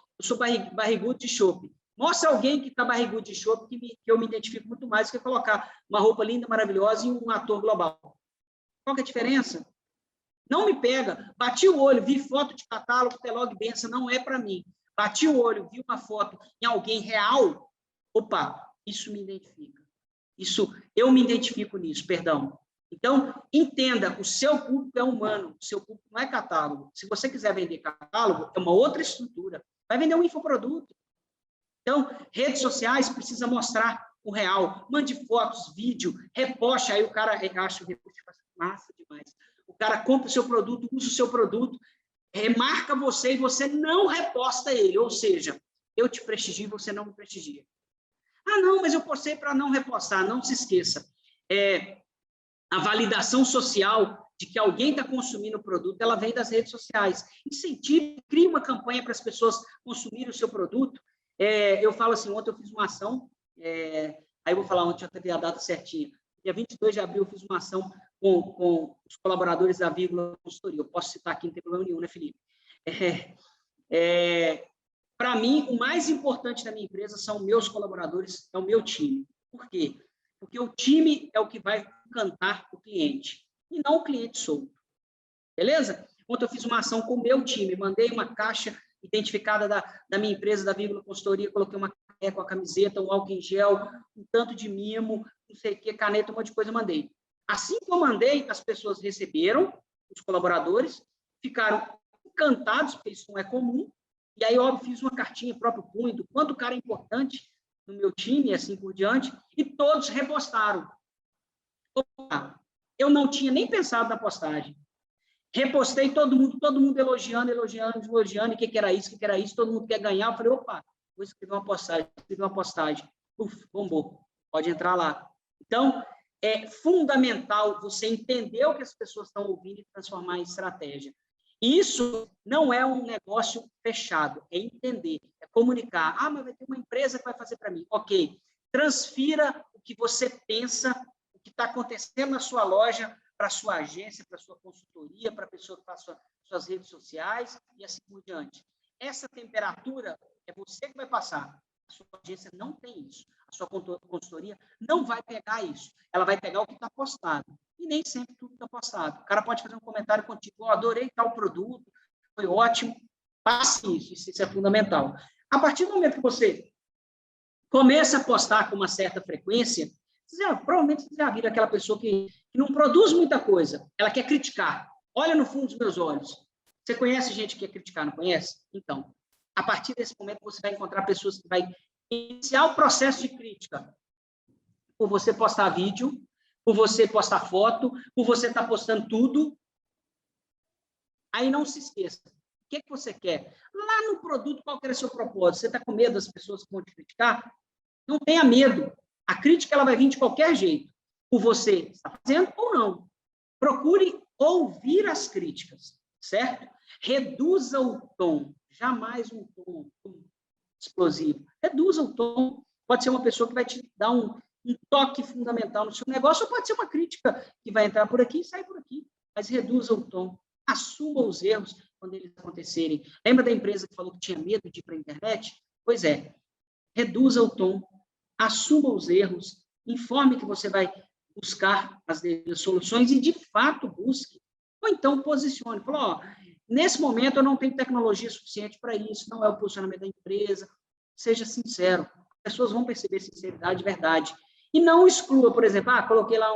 barrigudo de chope. Mostra alguém que está barrigudo de chope que eu me identifico muito mais do que colocar uma roupa linda, maravilhosa e um ator global. Qual que é a diferença? Não me pega. Bati o olho, vi foto de catálogo, Telog Benção, não é para mim. Bati o olho, vi uma foto em alguém real. Opa, isso me identifica. Eu me identifico nisso, perdão. Então, entenda, o seu público é humano, o seu público não é catálogo. Se você quiser vender catálogo, é uma outra estrutura. Vai vender um infoproduto. Então, redes sociais precisa mostrar o real. Mande fotos, vídeo, reposte. Aí o cara acha o reposte massa demais. O cara compra o seu produto, usa o seu produto, remarca você e você não reposta ele. Ou seja, eu te prestigio e você não me prestigia. Ah, não, mas eu postei para não repostar. Não se esqueça. A validação social de que alguém está consumindo o produto, ela vem das redes sociais. Incentive, crie uma campanha para as pessoas consumirem o seu produto. Eu falo assim, ontem eu fiz uma ação, aí eu vou falar ontem, eu teve a data certinha. Dia 22 de abril eu fiz uma ação com os colaboradores da Vírgula Consultoria. Eu posso citar aqui, não tem problema nenhum, né, Felipe? Para mim, o mais importante da minha empresa são meus colaboradores, é o meu time. Por quê? Porque o time é o que vai encantar o cliente, e não o cliente solto. Beleza? Ontem eu fiz uma ação com o meu time, mandei uma caixa identificada da minha empresa, da Vírgula Consultoria, coloquei uma caneca com a camiseta, um álcool em gel, um tanto de mimo, não sei o que, caneta, um monte de coisa eu mandei. Assim que eu mandei, as pessoas receberam, os colaboradores, ficaram encantados, porque isso não é comum, e aí, óbvio, fiz uma cartinha próprio punho, do quanto o cara é importante no meu time, e assim por diante, e todos repostaram. Eu não tinha nem pensado na postagem. Repostei todo mundo elogiando, e o que era isso, todo mundo quer ganhar. Eu falei, opa, vou escrever uma postagem. Uf, bombou, pode entrar lá. Então, é fundamental você entender o que as pessoas estão ouvindo e transformar em estratégia. Isso não é um negócio fechado, é entender, é comunicar. Ah, mas vai ter uma empresa que vai fazer para mim. Ok, transfira o que você pensa, o que está acontecendo na sua loja, para a sua agência, para a sua consultoria, para a pessoa que faz suas redes sociais e assim por diante. Essa temperatura é você que vai passar. A sua agência não tem isso. A sua consultoria não vai pegar isso. Ela vai pegar o que está postado. E nem sempre tudo está postado. O cara pode fazer um comentário contigo, adorei tal produto, foi ótimo. Passe isso é fundamental. A partir do momento que você começa a postar com uma certa frequência, provavelmente você já viu aquela pessoa que não produz muita coisa, ela quer criticar. Olha no fundo dos meus olhos. Você conhece gente que quer criticar, não conhece? Então, a partir desse momento, você vai encontrar pessoas que vai iniciar o processo de crítica. Por você postar vídeo, por você postar foto, por você estar postando tudo. Aí não se esqueça. O que você quer? Lá no produto, qual que era o seu propósito? Você está com medo das pessoas que vão te criticar? Não tenha medo. A crítica ela vai vir de qualquer jeito, por você estar fazendo ou não. Procure ouvir as críticas, certo? Reduza o tom, jamais um tom explosivo. Reduza o tom. Pode ser uma pessoa que vai te dar um toque fundamental no seu negócio, ou pode ser uma crítica que vai entrar por aqui e sair por aqui. Mas reduza o tom. Assuma os erros quando eles acontecerem. Lembra da empresa que falou que tinha medo de ir para a internet? Pois é. Reduza o tom. Assuma os erros, informe que você vai buscar as soluções e, de fato, busque. Ou então, posicione. Fala, nesse momento, eu não tenho tecnologia suficiente para isso, não é o posicionamento da empresa. Seja sincero. As pessoas vão perceber sinceridade e verdade. E não exclua, por exemplo, coloquei lá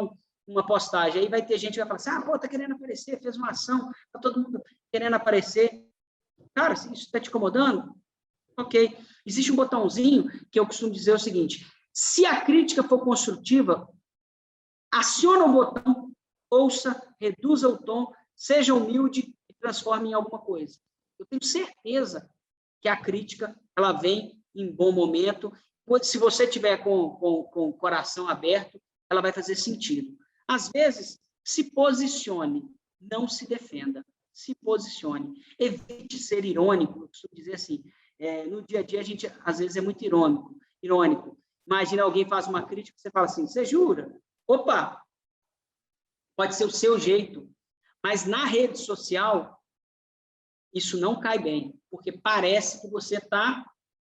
uma postagem, aí vai ter gente que vai falar assim, tá querendo aparecer, fez uma ação, tá todo mundo querendo aparecer. Cara, se isso está te incomodando, ok. Existe um botãozinho que eu costumo dizer o seguinte, se a crítica for construtiva, aciona o botão, ouça, reduza o tom, seja humilde e transforme em alguma coisa. Eu tenho certeza que a crítica ela vem em bom momento. Se você tiver com o coração aberto, ela vai fazer sentido. Às vezes, se posicione, não se defenda. Se posicione. Evite ser irônico. Eu costumo dizer assim, no dia a dia a gente, às vezes, é muito irônico. Imagina alguém faz uma crítica, você fala assim, você jura? Opa! Pode ser o seu jeito. Mas na rede social, isso não cai bem, porque parece que você está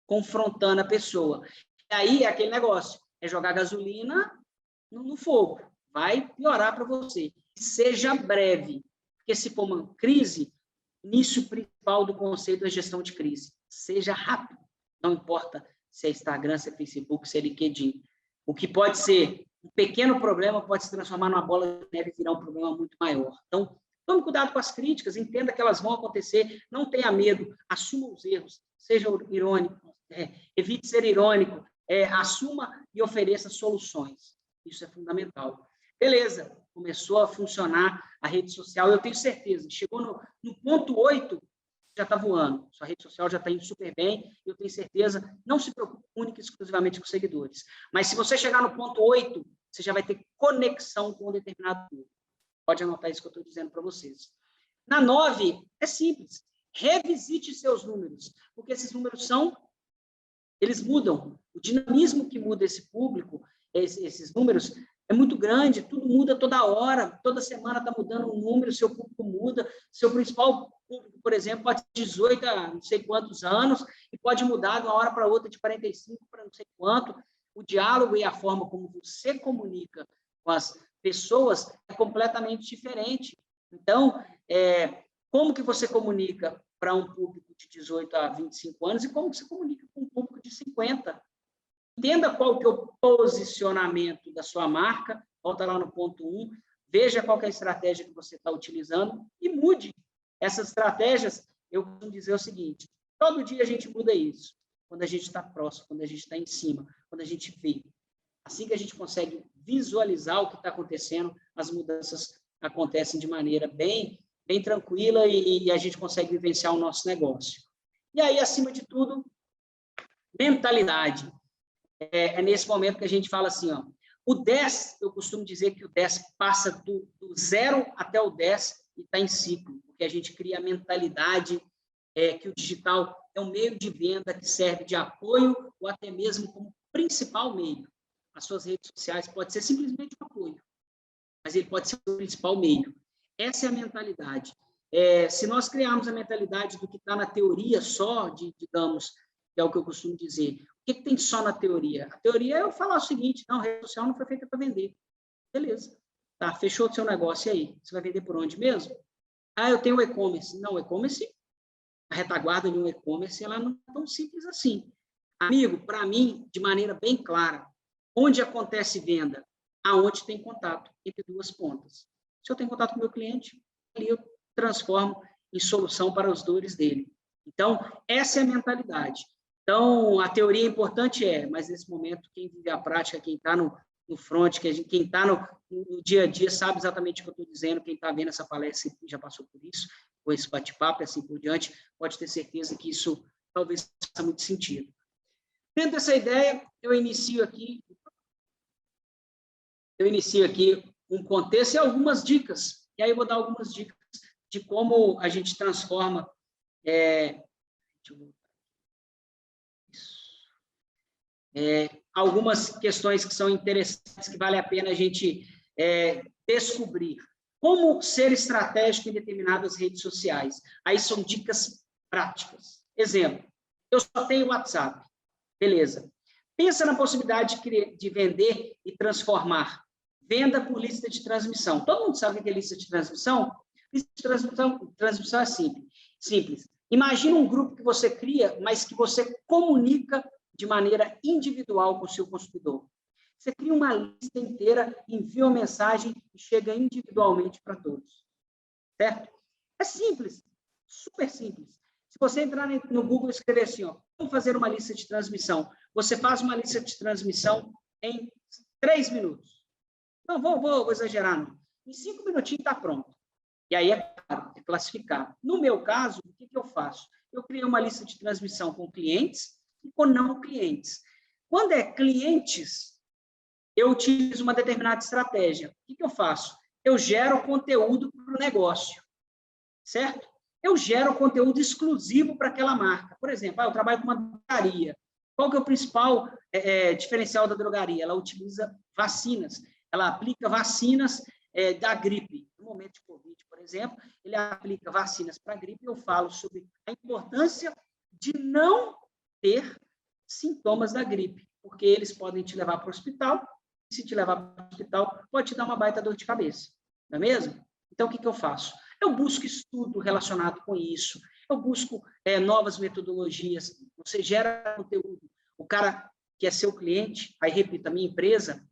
confrontando a pessoa. E aí é aquele negócio, é jogar gasolina no fogo. Vai piorar para você. Seja breve, porque se for uma crise, início principal do conceito da gestão de crise. Seja rápido. Não importa se é Instagram, se é Facebook, se é LinkedIn. O que pode ser um pequeno problema pode se transformar numa bola de neve e virar um problema muito maior. Então, tome cuidado com as críticas, entenda que elas vão acontecer, não tenha medo, assuma os erros, seja irônico, evite ser irônico, assuma e ofereça soluções. Isso é fundamental. Beleza, começou a funcionar a rede social, eu tenho certeza, chegou no ponto 8, já está voando, sua rede social já está indo super bem, eu tenho certeza, não se preocupe única e exclusivamente com seguidores. Mas se você chegar no ponto 8, você já vai ter conexão com um determinado público. Pode anotar isso que eu estou dizendo para vocês. Na 9, é simples, revisite seus números, porque esses números eles mudam. O dinamismo que muda esse público, esses números, é muito grande, tudo muda toda hora, toda semana está mudando um número, seu público muda, seu principal público, por exemplo, pode ter 18 a não sei quantos anos, e pode mudar de uma hora para outra, de 45 para não sei quanto. O diálogo e a forma como você comunica com as pessoas é completamente diferente. Então, como que você comunica para um público de 18 a 25 anos e como que você comunica com um público de 50? Entenda qual que é o posicionamento da sua marca, volta lá no ponto 1, veja qual que é a estratégia que você está utilizando e mude. Essas estratégias, eu costumo dizer o seguinte, todo dia a gente muda isso, quando a gente está próximo, quando a gente está em cima, quando a gente vê. Assim que a gente consegue visualizar o que está acontecendo, as mudanças acontecem de maneira bem tranquila e a gente consegue vivenciar o nosso negócio. E aí, acima de tudo, mentalidade. É nesse momento que a gente fala assim, o 10, eu costumo dizer que o 10 passa do 0 até o 10 e está em ciclo, porque a gente cria a mentalidade que o digital é um meio de venda que serve de apoio ou até mesmo como principal meio. As suas redes sociais pode ser simplesmente um apoio, mas ele pode ser o principal meio. Essa é a mentalidade. Se nós criarmos a mentalidade do que está na teoria só, digamos, que é o que eu costumo dizer, o que tem só na teoria? A teoria é eu falar o seguinte, não, a rede social não foi feita para vender. Beleza. Tá, fechou o seu negócio aí. Você vai vender por onde mesmo? Eu tenho e-commerce. Não, e-commerce, a retaguarda de um e-commerce, ela não é tão simples assim. Amigo, para mim, de maneira bem clara, onde acontece venda? Aonde tem contato entre duas pontas. Se eu tenho contato com o meu cliente, ali eu transformo em solução para as dores dele. Então, essa é a mentalidade. Então, a teoria é importante, mas nesse momento, quem vive a prática, quem está no front, quem está no dia a dia, sabe exatamente o que eu estou dizendo, quem está vendo essa palestra já passou por isso, com esse bate-papo e assim por diante, pode ter certeza que isso talvez faça muito sentido. Dentro dessa ideia, eu inicio aqui um contexto e algumas dicas, e aí eu vou dar algumas dicas de como a gente transforma algumas questões que são interessantes, que vale a pena a gente descobrir. Como ser estratégico em determinadas redes sociais? Aí são dicas práticas. Exemplo, eu só tenho WhatsApp. Beleza. Pensa na possibilidade de vender e transformar. Venda por lista de transmissão. Todo mundo sabe o que é lista de transmissão? Lista de transmissão é simples. Imagina um grupo que você cria, mas que você comunica de maneira individual com o seu consumidor. Você cria uma lista inteira, envia uma mensagem e chega individualmente para todos. Certo? É simples, super simples. Se você entrar no Google e escrever assim, como fazer uma lista de transmissão, você faz uma lista de transmissão em 3 minutos. Não, vou exagerar, não. Em 5 minutinhos está pronto. E aí, claro, é classificar. No meu caso, o que eu faço? Eu criei uma lista de transmissão com clientes e com não clientes. Quando é clientes, eu utilizo uma determinada estratégia. O que eu faço? Eu gero conteúdo para o negócio, certo? Eu gero conteúdo exclusivo para aquela marca. Por exemplo, eu trabalho com uma drogaria. Qual que é o principal diferencial da drogaria? Ela utiliza vacinas. Ela aplica vacinas da gripe. No momento de Covid, por exemplo, ele aplica vacinas para a gripe. Eu falo sobre a importância de não ter sintomas da gripe, porque eles podem te levar para o hospital. E se te levar para o hospital, pode te dar uma baita dor de cabeça. Não é mesmo? Então, o que eu faço? Eu busco estudo relacionado com isso. Eu busco novas metodologias. Você gera conteúdo. O cara que é seu cliente, aí repito, a minha empresa,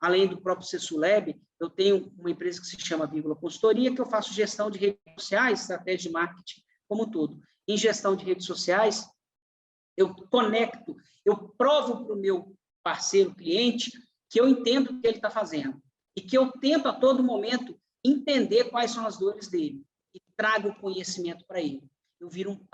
além do próprio CESULAB, eu tenho uma empresa que se chama Vírgula Consultoria, que eu faço gestão de redes sociais, estratégia de marketing como um todo. Em gestão de redes sociais, eu conecto, eu provo para o meu parceiro cliente que eu entendo o que ele está fazendo e que eu tento a todo momento entender quais são as dores dele e trago o conhecimento para ele. Eu viro um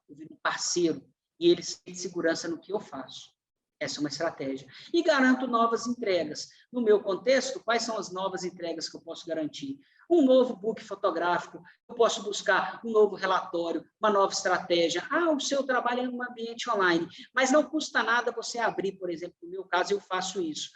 eu viro um parceiro e ele sente segurança no que eu faço. Essa é uma estratégia. E garanto novas entregas. No meu contexto, quais são as novas entregas que eu posso garantir? Um novo book fotográfico, eu posso buscar um novo relatório, uma nova estratégia. O seu trabalho é um ambiente online, mas não custa nada você abrir, por exemplo, no meu caso, eu faço isso.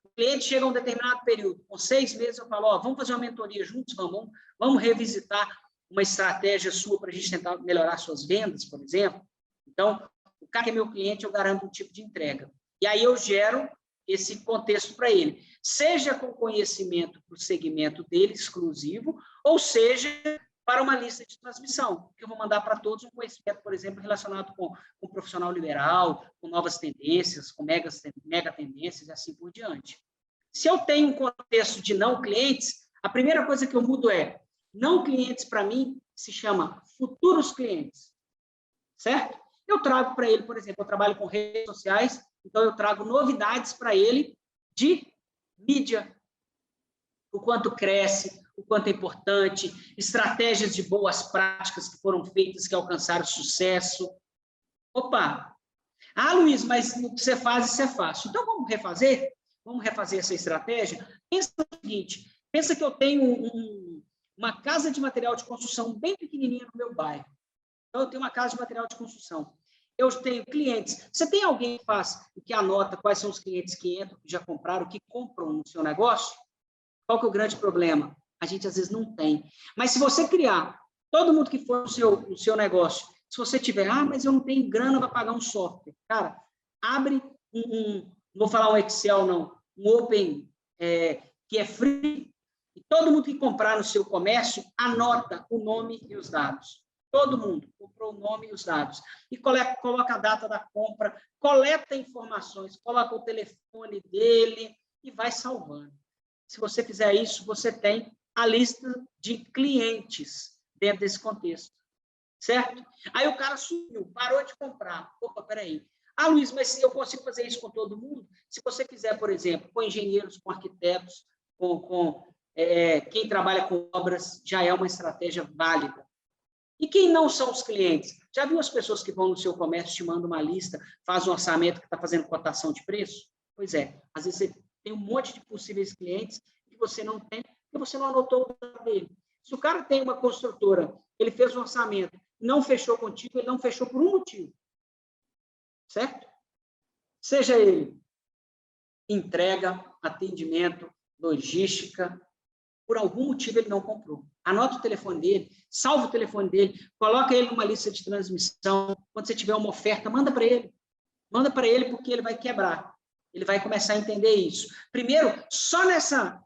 O cliente chega a um determinado período, com 6 meses eu falo, vamos fazer uma mentoria juntos, vamos revisitar uma estratégia sua para a gente tentar melhorar suas vendas, por exemplo. Então, o cara que é meu cliente, eu garanto um tipo de entrega. E aí eu gero esse contexto para ele, seja com conhecimento para o segmento dele, exclusivo, ou seja, para uma lista de transmissão, que eu vou mandar para todos um conhecimento, por exemplo, relacionado com o profissional liberal, com novas tendências, com mega tendências e assim por diante. Se eu tenho um contexto de não clientes, a primeira coisa que eu mudo é, não clientes para mim se chama futuros clientes, certo? Eu trago para ele, por exemplo, eu trabalho com redes sociais, então eu trago novidades para ele de mídia, o quanto cresce, o quanto é importante, estratégias de boas práticas que foram feitas, que alcançaram sucesso. Opa! Luiz, mas o que você faz, isso é fácil. Então, vamos refazer? Vamos refazer essa estratégia? Pensa no seguinte, pensa que eu tenho uma casa de material de construção bem pequenininha no meu bairro. Então, eu tenho uma casa de material de construção. Eu tenho clientes. Você tem alguém que anota quais são os clientes que entram, que já compraram, que compram no seu negócio? Qual que é o grande problema? A gente, às vezes, não tem. Mas se você criar todo mundo que for no seu negócio, se você tiver, mas eu não tenho grana para pagar um software. Cara, abre não vou falar um Excel, não, um Open, que é free, e todo mundo que comprar no seu comércio, anota o nome e os dados. Todo mundo comprou o nome e os dados. E coloca a data da compra, coleta informações, coloca o telefone dele e vai salvando. Se você fizer isso, você tem a lista de clientes dentro desse contexto, certo? Aí o cara sumiu, parou de comprar. Opa, peraí. Luiz, mas eu consigo fazer isso com todo mundo? Se você fizer, por exemplo, com engenheiros, com arquitetos, quem trabalha com obras, já é uma estratégia válida. E quem não são os clientes? Já viu as pessoas que vão no seu comércio, te mandam uma lista, faz um orçamento que está fazendo cotação de preço? Pois é, às vezes você tem um monte de possíveis clientes que você não tem, porque você não anotou o dado dele. Se o cara tem uma construtora, ele fez um orçamento, não fechou contigo, ele não fechou por um motivo. Certo? Seja ele entrega, atendimento, logística, por algum motivo ele não comprou. Anota o telefone dele, salva o telefone dele, coloca ele numa lista de transmissão. Quando você tiver uma oferta, manda para ele. Manda para ele porque ele vai quebrar. Ele vai começar a entender isso. Primeiro, só nessa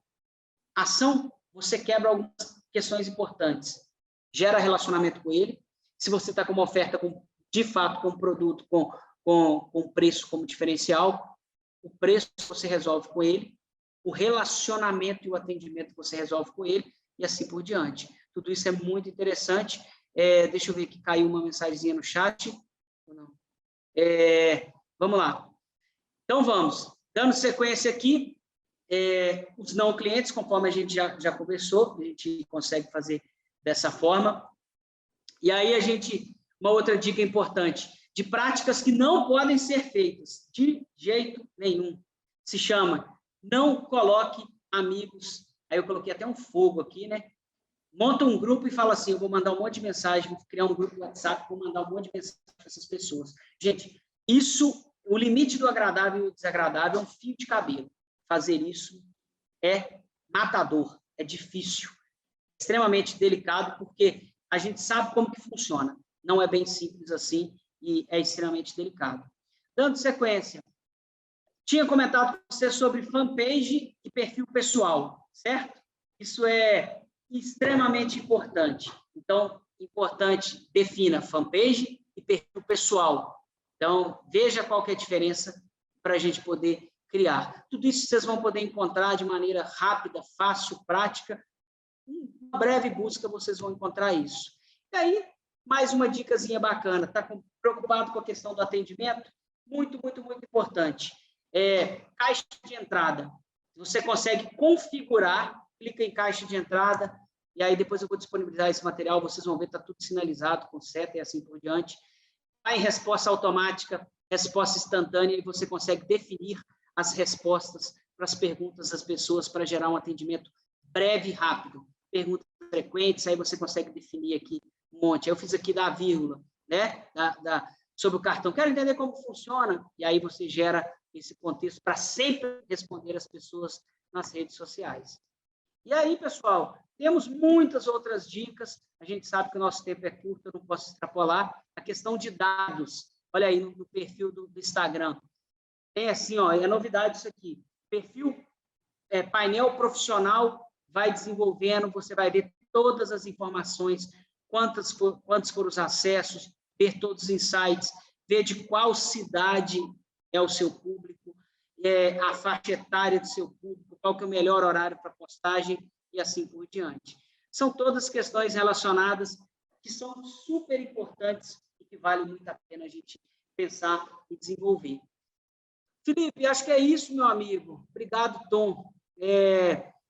ação, você quebra algumas questões importantes. Gera relacionamento com ele. Se você está com uma oferta, de fato, com um produto, com preço como diferencial, o preço você resolve com ele, o relacionamento e o atendimento você resolve com ele, e assim por diante. Tudo isso é muito interessante. Deixa eu ver que caiu uma mensagenzinha no chat. Não. Vamos lá. Então, vamos. Dando sequência aqui, os não clientes, conforme a gente já conversou, a gente consegue fazer dessa forma. E aí, uma outra dica importante, de práticas que não podem ser feitas de jeito nenhum. Se chama, não coloque amigos. Aí eu coloquei até um fogo aqui, né? Monta um grupo e fala assim, eu vou mandar um monte de mensagem, vou criar um grupo no WhatsApp, vou mandar um monte de mensagem para essas pessoas. Gente, o limite do agradável e o desagradável é um fio de cabelo. Fazer isso é matador, é difícil, extremamente delicado, porque a gente sabe como que funciona. Não é bem simples assim e é extremamente delicado. Dando sequência, tinha comentado com você sobre fanpage e perfil pessoal, certo? Isso é extremamente importante. Então, importante, defina fanpage e perfil pessoal. Então, veja qual que é a diferença para a gente poder criar. Tudo isso vocês vão poder encontrar de maneira rápida, fácil, prática. Em uma breve busca, vocês vão encontrar isso. E aí, mais uma dicasinha bacana. Está preocupado com a questão do atendimento? Muito, muito, muito importante. Caixa de entrada. Você consegue configurar, clica em caixa de entrada, e aí depois eu vou disponibilizar esse material, vocês vão ver, está tudo sinalizado com seta e assim por diante. Vai em resposta automática, resposta instantânea, e você consegue definir as respostas para as perguntas das pessoas para gerar um atendimento breve e rápido. Perguntas frequentes, aí você consegue definir aqui um monte. Eu fiz aqui da vírgula, né? Sobre o cartão. Quero entender como funciona, e aí você gera esse contexto para sempre responder as pessoas nas redes sociais. E aí, pessoal, temos muitas outras dicas. A gente sabe que o nosso tempo é curto, eu não posso extrapolar. A questão de dados. Olha aí no perfil do Instagram. Tem assim, ó, é novidade isso aqui. Perfil, painel profissional, vai desenvolvendo, você vai ver todas as informações, quantos foram os acessos, ver todos os insights, ver de qual cidade é o seu público, a faixa etária do seu público, qual que é o melhor horário para postagem e assim por diante. São todas questões relacionadas que são super importantes e que vale muito a pena a gente pensar e desenvolver. Felipe, acho que é isso, meu amigo. Obrigado, Tom.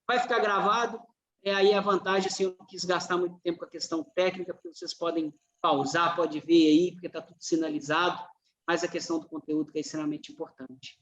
Vai ficar gravado. Aí a vantagem, assim, eu não quis gastar muito tempo com a questão técnica, porque vocês podem pausar, pode ver aí, porque está tudo sinalizado, mas a questão do conteúdo que é extremamente importante.